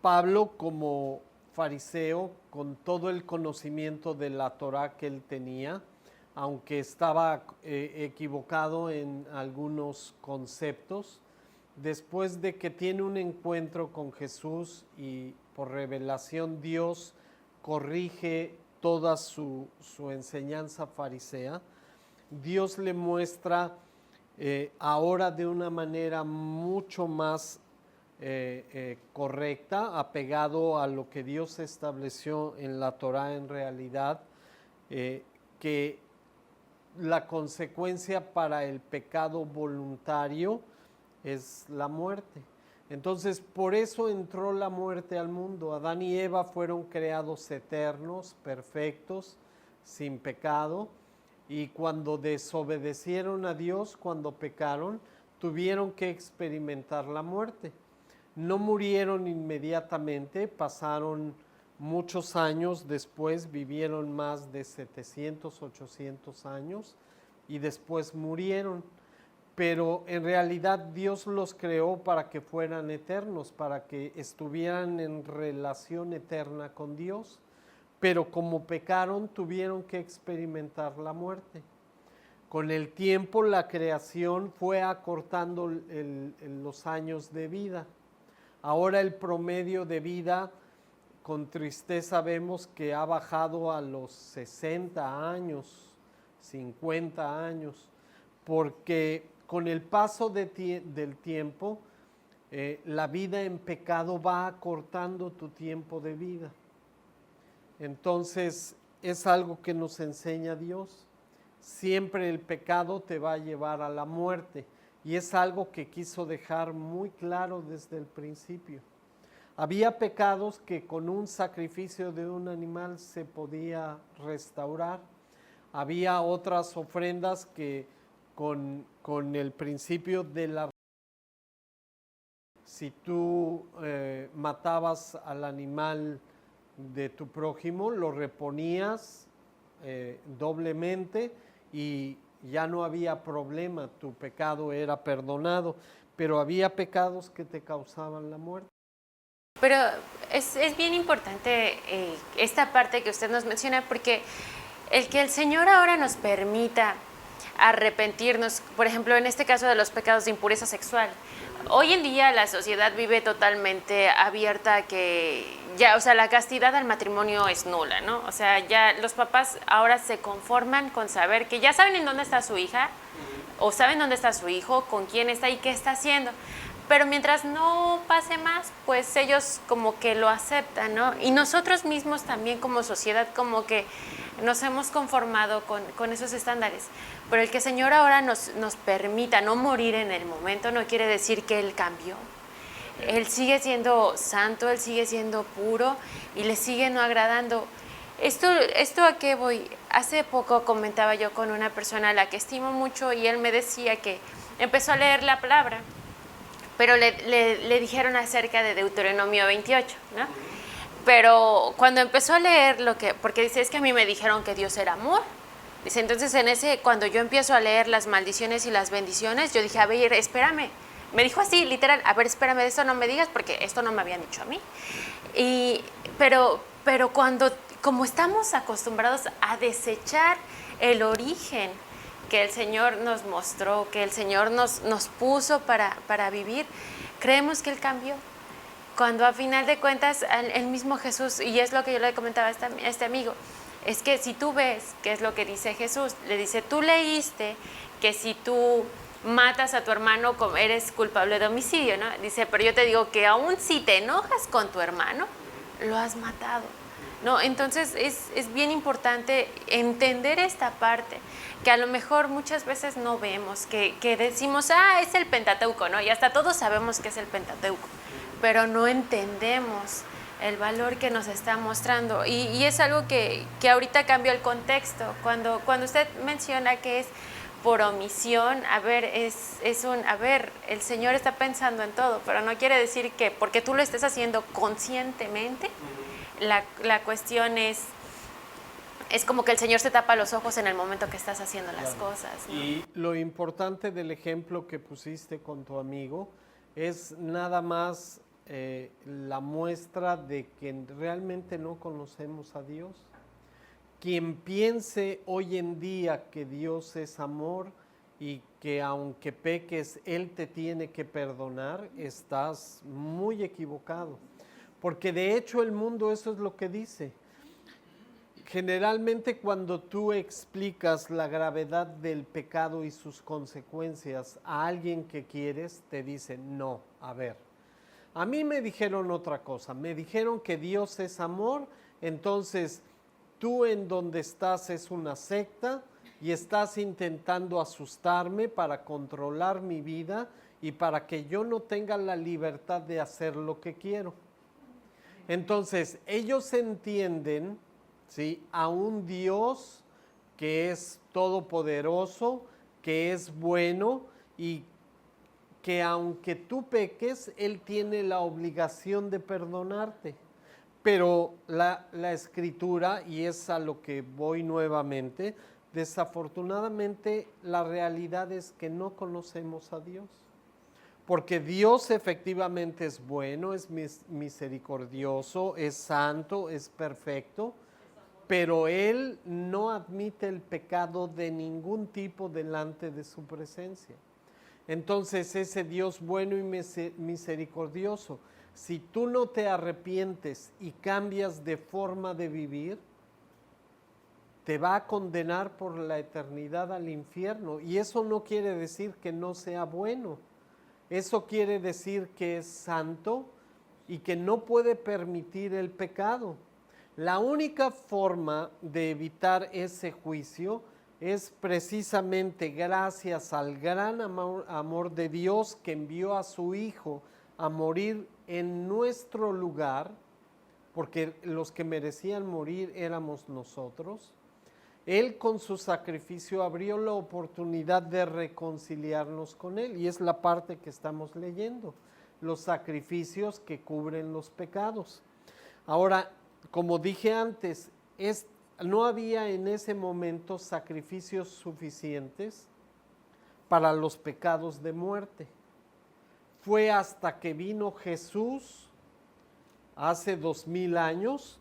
Pablo como fariseo, con todo el conocimiento de la Torá que él tenía, aunque estaba equivocado en algunos conceptos, después de que tiene un encuentro con Jesús y por revelación Dios corrige toda su enseñanza farisea, Dios le muestra ahora de una manera mucho más correcta, apegado a lo que Dios estableció en la Torá en realidad, que la consecuencia para el pecado voluntario es la muerte. Entonces, por eso entró la muerte al mundo. Adán y Eva fueron creados eternos, perfectos, sin pecado, y cuando desobedecieron a Dios, cuando pecaron, tuvieron que experimentar la muerte. No murieron inmediatamente, pasaron muchos años después, vivieron más de 700, 800 años y después murieron. Pero en realidad Dios los creó para que fueran eternos, para que estuvieran en relación eterna con Dios. Pero como pecaron, tuvieron que experimentar la muerte. Con el tiempo la creación fue acortando los años de vida. Ahora el promedio de vida, con tristeza vemos que ha bajado a los 60 años, 50 años, porque con el paso del tiempo, la vida en pecado va acortando tu tiempo de vida. Entonces, es algo que nos enseña Dios. Siempre el pecado te va a llevar a la muerte. Y es algo que quiso dejar muy claro desde el principio. Había pecados que con un sacrificio de un animal se podía restaurar. Había otras ofrendas que con el principio de la... Si tú matabas al animal de tu prójimo, lo reponías doblemente y ya no había problema, tu pecado era perdonado, pero había pecados que te causaban la muerte. Pero es bien importante esta parte que usted nos menciona, porque el que el Señor ahora nos permita arrepentirnos, por ejemplo, en este caso de los pecados de impureza sexual. Hoy en día la sociedad vive totalmente abierta a que ya, o sea, la castidad al matrimonio es nula, ¿no? O sea, ya los papás ahora se conforman con saber que ya saben en dónde está su hija o saben dónde está su hijo, con quién está y qué está haciendo. Pero mientras no pase más, pues ellos como que lo aceptan, ¿no? Y nosotros mismos también como sociedad como que nos hemos conformado con esos estándares. Pero el que el Señor ahora nos permita no morir en el momento no quiere decir que Él cambió. Él sigue siendo santo, Él sigue siendo puro y le sigue no agradando. ¿Esto a qué voy? Hace poco comentaba yo con una persona a la que estimo mucho y él me decía que empezó a leer la palabra, pero le dijeron acerca de Deuteronomio 28, ¿no? Pero cuando empezó a leer porque dice, es que a mí me dijeron que Dios era amor. Dice, entonces cuando yo empiezo a leer las maldiciones y las bendiciones, yo dije, a ver, espérame. Me dijo así, literal, a ver, espérame, de esto no me digas porque esto no me habían dicho a mí. Pero como estamos acostumbrados a desechar el origen que el Señor nos mostró, que el Señor nos puso para vivir, creemos que Él cambió. Cuando a final de cuentas el mismo Jesús, y es lo que yo le comentaba a este amigo, es que si tú ves, qué es lo que dice Jesús, le dice, tú leíste que si tú matas a tu hermano eres culpable de homicidio, ¿no? Dice, pero yo te digo que aún si te enojas con tu hermano, lo has matado, ¿no? Entonces es bien importante entender esta parte, que a lo mejor muchas veces no vemos, que decimos, es el Pentateuco, ¿no? Y hasta todos sabemos que es el Pentateuco, pero no entendemos el valor que nos está mostrando. Y es algo que ahorita cambió el contexto. Cuando usted menciona que es por omisión, el Señor está pensando en todo, pero no quiere decir que porque tú lo estés haciendo conscientemente, la cuestión es como que el Señor se tapa los ojos en el momento que estás haciendo las cosas, ¿no? Y lo importante del ejemplo que pusiste con tu amigo es nada más la muestra de que realmente no conocemos a Dios. Quien piense hoy en día que Dios es amor y que aunque peques, Él te tiene que perdonar, estás muy equivocado. Porque de hecho el mundo eso es lo que dice. Generalmente cuando tú explicas la gravedad del pecado y sus consecuencias a alguien que quieres, te dice, no, a ver, a mí me dijeron otra cosa, me dijeron que Dios es amor, entonces tú en donde estás es una secta y estás intentando asustarme para controlar mi vida y para que yo no tenga la libertad de hacer lo que quiero. Entonces ellos entienden, ¿sí?, a un Dios que es todopoderoso, que es bueno y que aunque tú peques, Él tiene la obligación de perdonarte. Pero la Escritura, y es a lo que voy nuevamente, desafortunadamente la realidad es que no conocemos a Dios. Porque Dios efectivamente es bueno, es misericordioso, es santo, es perfecto, pero Él no admite el pecado de ningún tipo delante de su presencia. Entonces ese Dios bueno y misericordioso, si tú no te arrepientes y cambias de forma de vivir, te va a condenar por la eternidad al infierno. Y eso no quiere decir que no sea bueno. Eso quiere decir que es santo y que no puede permitir el pecado. La única forma de evitar ese juicio es precisamente gracias al gran amor de Dios que envió a su Hijo a morir en nuestro lugar, porque los que merecían morir éramos nosotros. Él con su sacrificio abrió la oportunidad de reconciliarnos con Él, y es la parte que estamos leyendo, los sacrificios que cubren los pecados. Ahora, como dije antes, no había en ese momento sacrificios suficientes para los pecados de muerte. Fue hasta que vino Jesús hace 2000 años,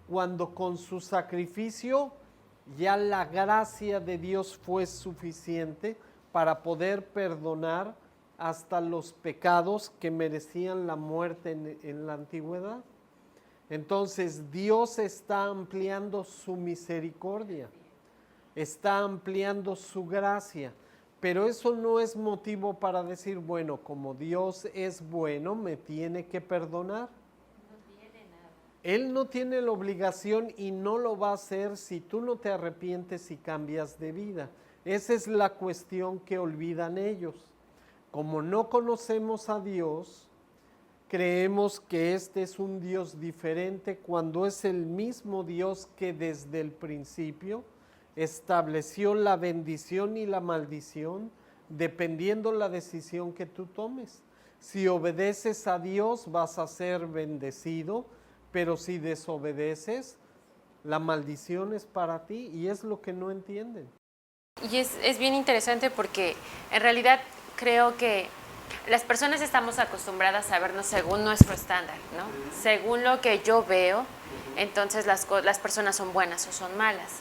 cuando con su sacrificio ya la gracia de Dios fue suficiente para poder perdonar hasta los pecados que merecían la muerte en la antigüedad. Entonces Dios está ampliando su misericordia, está ampliando su gracia, pero eso no es motivo para decir, bueno, como Dios es bueno, me tiene que perdonar. Él no tiene la obligación y no lo va a hacer si tú no te arrepientes y cambias de vida. Esa es la cuestión que olvidan ellos. Como no conocemos a Dios, creemos que este es un Dios diferente cuando es el mismo Dios que desde el principio estableció la bendición y la maldición dependiendo la decisión que tú tomes. Si obedeces a Dios vas a ser bendecido, pero si desobedeces, la maldición es para ti, y es lo que no entienden. Y es bien interesante porque en realidad creo que las personas estamos acostumbradas a vernos según nuestro estándar, ¿no? Según lo que yo veo, entonces las personas son buenas o son malas.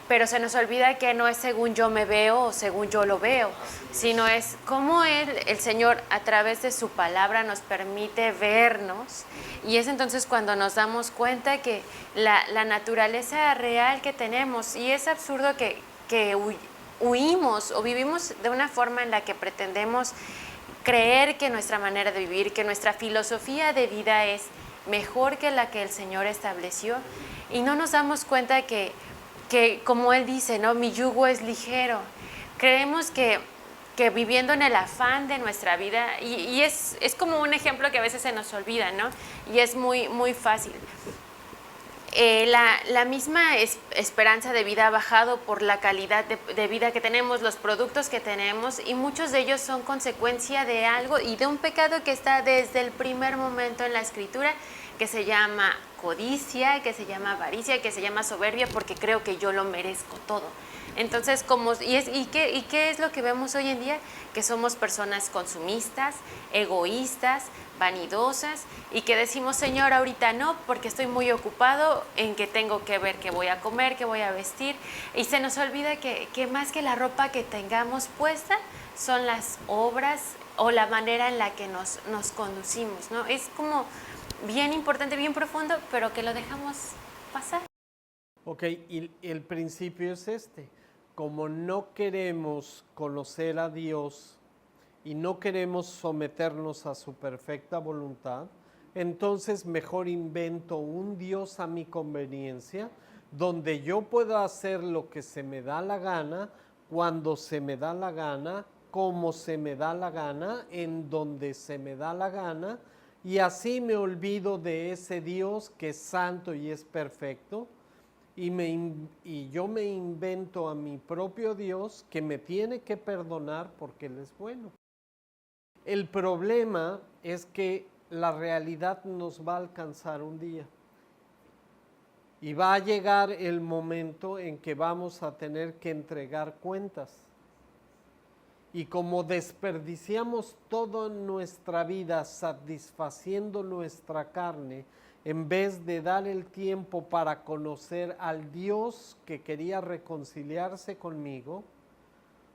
Pero se nos olvida que no es según yo me veo o según yo lo veo, sino es cómo el Señor a través de su palabra nos permite vernos, y es entonces cuando nos damos cuenta que la naturaleza real que tenemos, y es absurdo que huimos o vivimos de una forma en la que pretendemos creer que nuestra manera de vivir, que nuestra filosofía de vida es mejor que la que el Señor estableció, y no nos damos cuenta que como Él dice, ¿no? Mi yugo es ligero. Creemos que viviendo en el afán de nuestra vida, y es como un ejemplo que a veces se nos olvida, ¿no? Y es muy, muy fácil. La misma esperanza de vida ha bajado por la calidad de vida que tenemos, los productos que tenemos, y muchos de ellos son consecuencia de algo y de un pecado que está desde el primer momento en la Escritura, que se llama codicia, que se llama avaricia, que se llama soberbia, porque creo que yo lo merezco todo. Entonces, ¿qué es lo que vemos hoy en día? Que somos personas consumistas, egoístas, vanidosas, y que decimos, Señor, ahorita no, porque estoy muy ocupado en que tengo que ver qué voy a comer, qué voy a vestir, y se nos olvida que más que la ropa que tengamos puesta, son las obras o la manera en la que nos conducimos, ¿no? Es como bien importante, bien profundo, pero que lo dejamos pasar. Ok, y el principio es este. Como no queremos conocer a Dios y no queremos someternos a su perfecta voluntad, entonces mejor invento un Dios a mi conveniencia, donde yo pueda hacer lo que se me da la gana, cuando se me da la gana, como se me da la gana, en donde se me da la gana, y así me olvido de ese Dios que es santo y es perfecto, y yo me invento a mi propio Dios que me tiene que perdonar porque Él es bueno. El problema es que la realidad nos va a alcanzar un día. Y va a llegar el momento en que vamos a tener que entregar cuentas. Y como desperdiciamos toda nuestra vida satisfaciendo nuestra carne, en vez de dar el tiempo para conocer al Dios que quería reconciliarse conmigo,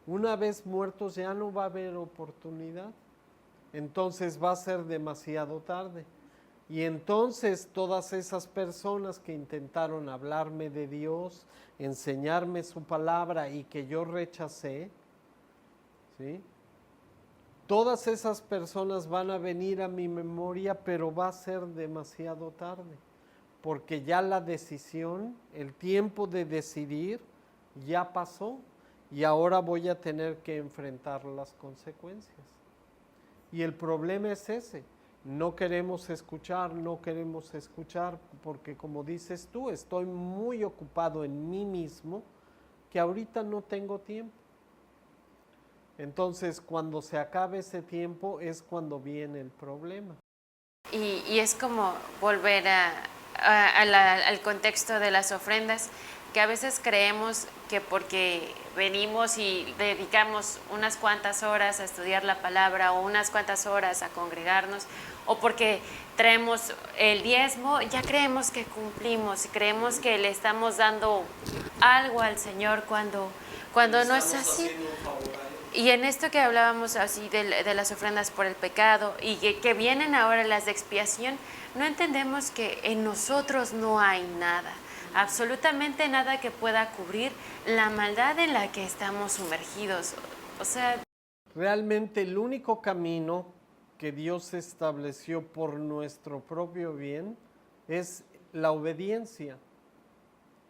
una vez muertos ya no va a haber oportunidad. Entonces va a ser demasiado tarde. Y entonces todas esas personas que intentaron hablarme de Dios, enseñarme su palabra y que yo rechacé, ¿sí? Todas esas personas van a venir a mi memoria, pero va a ser demasiado tarde, porque ya la decisión, el tiempo de decidir ya pasó y ahora voy a tener que enfrentar las consecuencias. Y el problema es ese, no queremos escuchar, porque como dices tú, estoy muy ocupado en mí mismo, que ahorita no tengo tiempo. Entonces, cuando se acabe ese tiempo es cuando viene el problema. Y es como volver al contexto de las ofrendas, que a veces creemos que porque venimos y dedicamos unas cuantas horas a estudiar la palabra o unas cuantas horas a congregarnos, o porque traemos el diezmo, ya creemos que cumplimos y creemos que le estamos dando algo al Señor cuando no es así. Y en esto que hablábamos así de las ofrendas por el pecado y que vienen ahora las de expiación, no entendemos que en nosotros no hay nada, absolutamente nada que pueda cubrir la maldad en la que estamos sumergidos. O sea, realmente el único camino que Dios estableció por nuestro propio bien es la obediencia.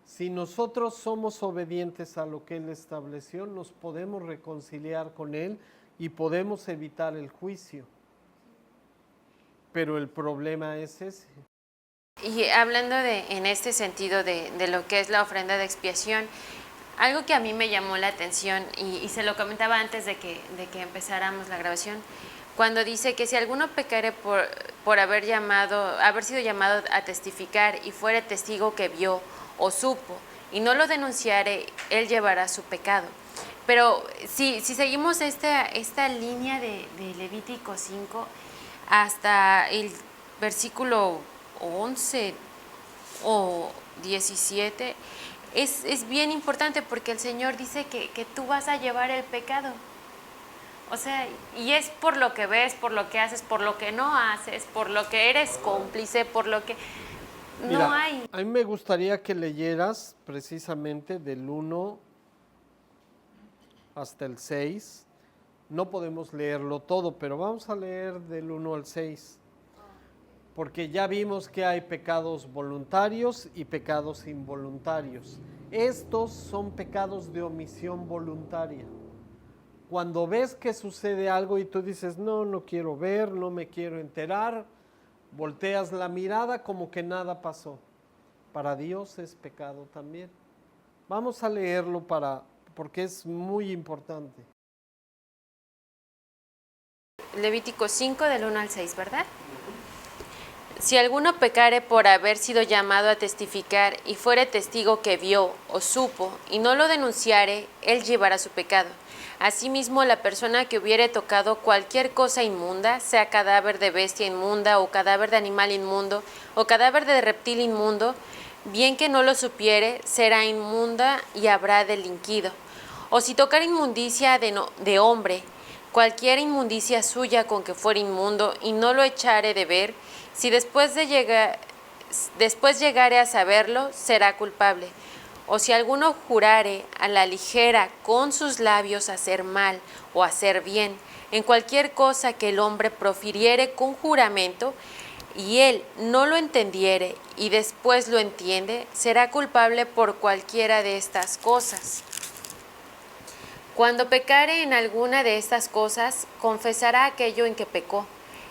Si nosotros somos obedientes a lo que Él estableció, nos podemos reconciliar con Él y podemos evitar el juicio. Pero el problema es ese. Y hablando en este sentido de lo que es la ofrenda de expiación, algo que a mí me llamó la atención y se lo comentaba antes de que empezáramos la grabación, cuando dice que si alguno pecare por haber sido llamado a testificar y fuere testigo que vio o supo y no lo denunciare, él llevará su pecado. Pero si seguimos esta línea de Levítico 5 hasta el versículo 11 o 17, es bien importante porque el Señor dice que tú vas a llevar el pecado. O sea, y es por lo que ves, por lo que haces, por lo que no haces, por lo que eres cómplice, por lo que no hay. A mí me gustaría que leyeras precisamente del 1 hasta el 6. No podemos leerlo todo, pero vamos a leer del 1 al 6. Porque ya vimos que hay pecados voluntarios y pecados involuntarios. Estos son pecados de omisión voluntaria. Cuando ves que sucede algo y tú dices, no quiero ver, no me quiero enterar, volteas la mirada como que nada pasó. Para Dios es pecado también. Vamos a leerlo porque es muy importante. Levítico 5 del 1 al 6, ¿verdad? Si alguno pecare por haber sido llamado a testificar y fuere testigo que vio o supo y no lo denunciare, él llevará su pecado. Asimismo, la persona que hubiere tocado cualquier cosa inmunda, sea cadáver de bestia inmunda o cadáver de animal inmundo o cadáver de reptil inmundo, bien que no lo supiere, será inmunda y habrá delinquido. O si tocar inmundicia de hombre, cualquier inmundicia suya con que fuere inmundo y no lo echare de ver, si después llegare a saberlo, será culpable. O si alguno jurare a la ligera con sus labios hacer mal o hacer bien, en cualquier cosa que el hombre profiriere con juramento, y él no lo entendiere y después lo entiende, será culpable por cualquiera de estas cosas. Cuando pecare en alguna de estas cosas, confesará aquello en que pecó,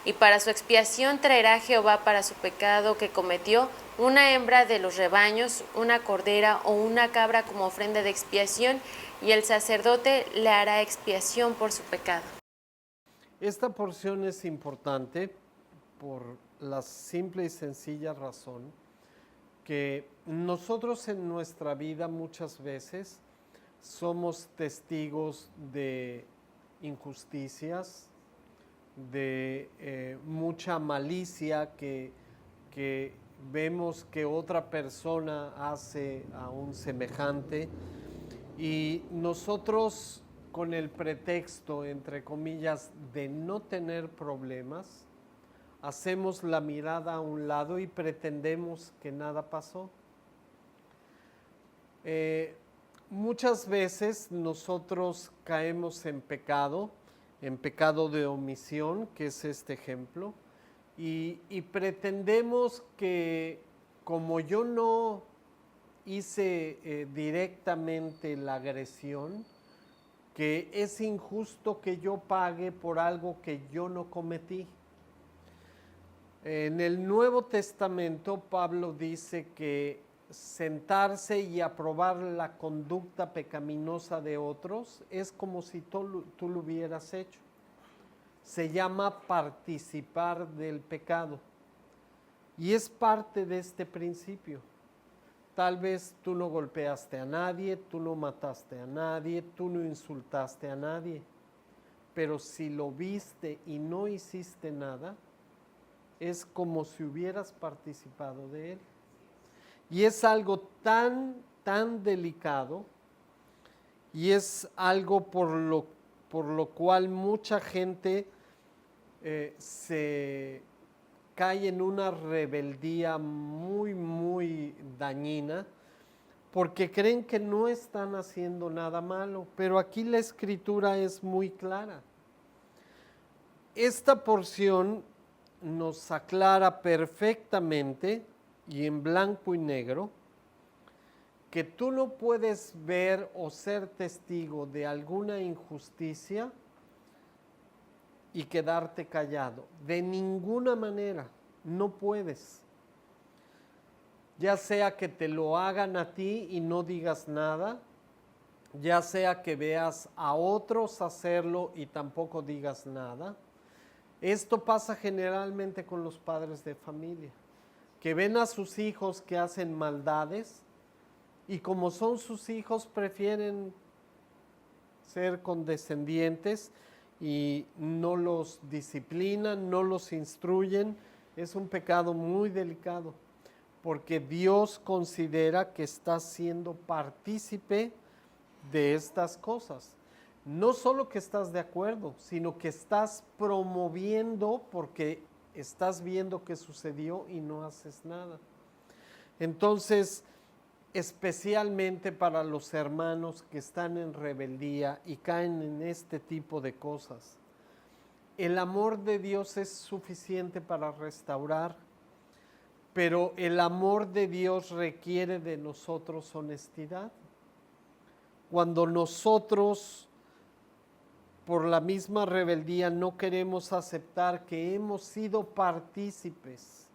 y para su expiación traerá Jehová para su pecado que cometió una hembra de los rebaños, una cordera o una cabra como ofrenda de expiación, y el sacerdote le hará expiación por su pecado. Esta porción es importante por la simple y sencilla razón que nosotros en nuestra vida muchas veces somos testigos de injusticias, de mucha malicia que vemos que otra persona hace a un semejante, y nosotros con el pretexto, entre comillas, de no tener problemas, hacemos la mirada a un lado y pretendemos que nada pasó. Muchas veces nosotros caemos en pecado de omisión, que es este ejemplo, y pretendemos que como yo no hice directamente la agresión, que es injusto que yo pague por algo que yo no cometí. En el Nuevo Testamento, Pablo dice que sentarse y aprobar la conducta pecaminosa de otros es como si tú lo hubieras hecho. Se llama participar del pecado. Y es parte de este principio. Tal vez tú no golpeaste a nadie, tú no mataste a nadie, tú no insultaste a nadie. Pero si lo viste y no hiciste nada, es como si hubieras participado de él. Y es algo tan delicado, y es algo por lo cual mucha gente se cae en una rebeldía muy dañina, porque creen que no están haciendo nada malo, pero aquí la escritura es muy clara. Esta porción nos aclara perfectamente y en blanco y negro que tú no puedes ver o ser testigo de alguna injusticia y quedarte callado. De ninguna manera, no puedes. Ya sea que te lo hagan a ti y no digas nada, ya sea que veas a otros hacerlo y tampoco digas nada. Esto pasa generalmente con los padres de familia, que ven a sus hijos que hacen maldades y como son sus hijos prefieren ser condescendientes y no los disciplinan, no los instruyen. Es un pecado muy delicado porque Dios considera que estás siendo partícipe de estas cosas. No solo que estás de acuerdo, sino que estás promoviendo porque estás viendo que sucedió y no haces nada. Entonces, especialmente para los hermanos que están en rebeldía y caen en este tipo de cosas, el amor de Dios es suficiente para restaurar, pero el amor de Dios requiere de nosotros honestidad. Cuando nosotros, por la misma rebeldía, no queremos aceptar que hemos sido partícipes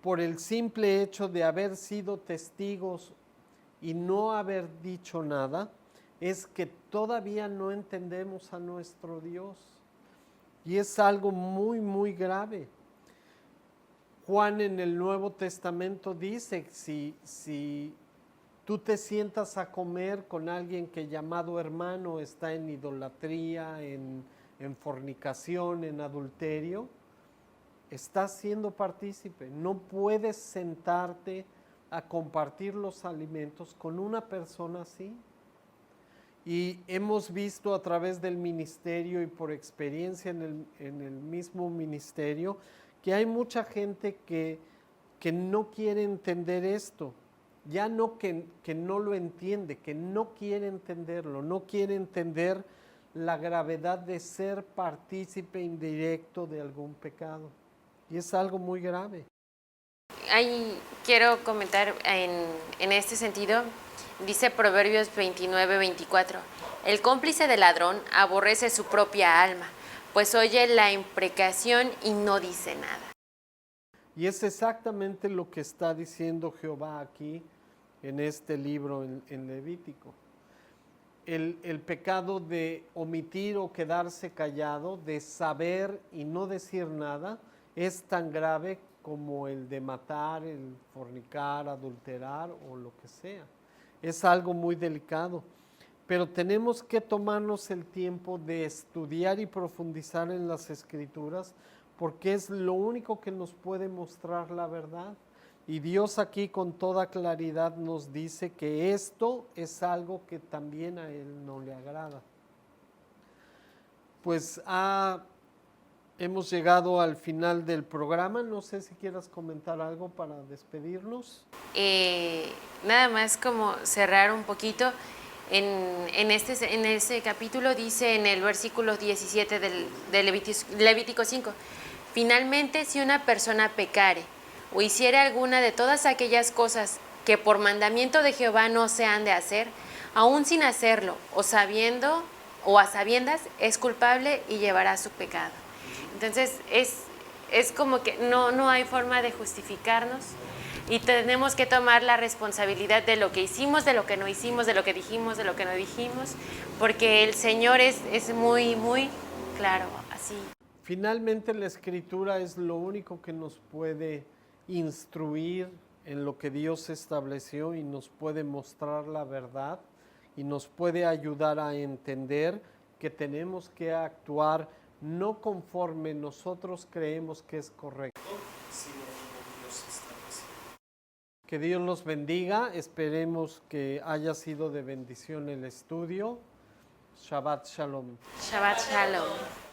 por el simple hecho de haber sido testigos y no haber dicho nada, es que todavía no entendemos a nuestro Dios. Y es algo muy grave. Juan en el Nuevo Testamento dice, si tú te sientas a comer con alguien que llamado hermano está en idolatría, en fornicación, en adulterio, estás siendo partícipe. No puedes sentarte a compartir los alimentos con una persona así. Y hemos visto a través del ministerio y por experiencia en el mismo ministerio que hay mucha gente que no quiere entender esto. Ya no que no lo entiende, que no quiere entenderlo, no quiere entender la gravedad de ser partícipe indirecto de algún pecado. Y es algo muy grave. Ahí quiero comentar en este sentido, dice Proverbios 29-24, el cómplice del ladrón aborrece su propia alma, pues oye la imprecación y no dice nada. Y es exactamente lo que está diciendo Jehová aquí en este libro en Levítico. El pecado de omitir o quedarse callado, de saber y no decir nada, es tan grave como el de matar, el fornicar, adulterar o lo que sea. Es algo muy delicado, pero tenemos que tomarnos el tiempo de estudiar y profundizar en las Escrituras, porque es lo único que nos puede mostrar la verdad. Y Dios aquí con toda claridad nos dice que esto es algo que también a Él no le agrada. Pues hemos llegado al final del programa. No sé si quieras comentar algo para despedirnos. Nada más como cerrar un poquito. En este capítulo dice en el versículo 17 de Levítico 5, finalmente si una persona pecare o hiciere alguna de todas aquellas cosas que por mandamiento de Jehová no se han de hacer, aún sin hacerlo o sabiendo o a sabiendas, es culpable y llevará su pecado. Entonces es como que no hay forma de justificarnos y tenemos que tomar la responsabilidad de lo que hicimos, de lo que no hicimos, de lo que dijimos, de lo que no dijimos, porque el Señor es muy, muy claro, así. Finalmente la Escritura es lo único que nos puede instruir en lo que Dios estableció y nos puede mostrar la verdad y nos puede ayudar a entender que tenemos que actuar no conforme nosotros creemos que es correcto, sino como Dios establece. Que Dios los bendiga, esperemos que haya sido de bendición el estudio. Shabbat Shalom. Shabbat Shalom.